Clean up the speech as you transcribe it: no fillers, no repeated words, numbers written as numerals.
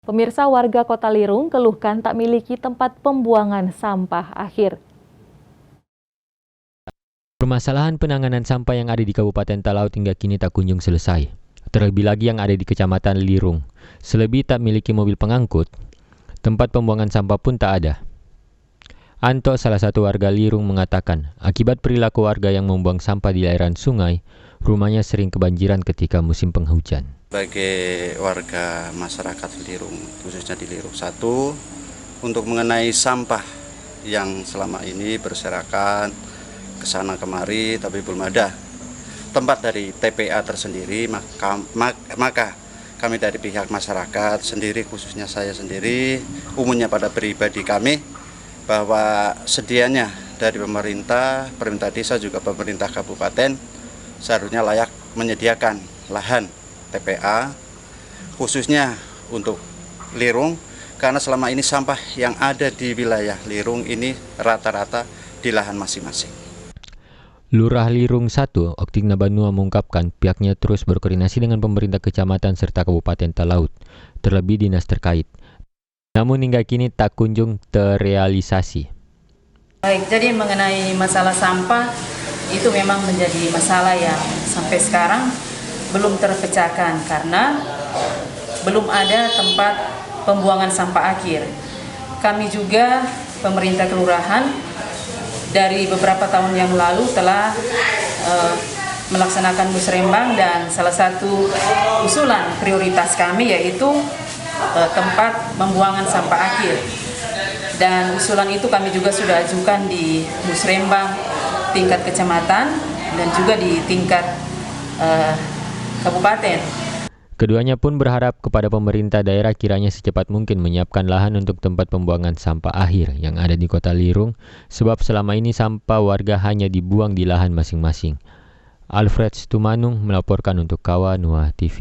Pemirsa, warga Kota Lirung keluhkan tak miliki tempat pembuangan sampah akhir. Permasalahan penanganan sampah yang ada di Kabupaten Talaut hingga kini tak kunjung selesai. Terlebih lagi yang ada di Kecamatan Lirung. Selebih tak miliki mobil pengangkut, tempat pembuangan sampah pun tak ada. Anto, salah satu warga Lirung, mengatakan akibat perilaku warga yang membuang sampah di aliran sungai, rumahnya sering kebanjiran ketika musim penghujan. Sebagai warga masyarakat Lirung, khususnya di Lirung 1, untuk mengenai sampah yang selama ini berserakan ke sana kemari tapi belum ada tempat dari TPA tersendiri, maka kami dari pihak masyarakat sendiri, khususnya saya sendiri, umumnya pada pribadi kami, bahwa sedianya dari pemerintah desa juga pemerintah kabupaten seharusnya layak menyediakan lahan TPA khususnya untuk Lirung, karena selama ini sampah yang ada di wilayah Lirung ini rata-rata di lahan masing-masing. Lurah Lirung 1, Okting Nabanua, mengungkapkan pihaknya terus berkoordinasi dengan pemerintah kecamatan serta Kabupaten Talaut, terlebih dinas terkait. Namun hingga kini tak kunjung terrealisasi. Baik, jadi mengenai masalah sampah itu memang menjadi masalah yang sampai sekarang belum terpecahkan karena belum ada tempat pembuangan sampah akhir. Kami juga pemerintah kelurahan dari beberapa tahun yang lalu telah melaksanakan musrembang, dan salah satu usulan prioritas kami yaitu tempat pembuangan sampah akhir. Dan usulan itu kami juga sudah ajukan di musrembang tingkat kecamatan dan juga di tingkat kabupaten. Keduanya pun berharap kepada pemerintah daerah kiranya secepat mungkin menyiapkan lahan untuk tempat pembuangan sampah akhir yang ada di Kota Lirung, sebab selama ini sampah warga hanya dibuang di lahan masing-masing. Alfred Stumanung melaporkan untuk Kawa Nuah TV.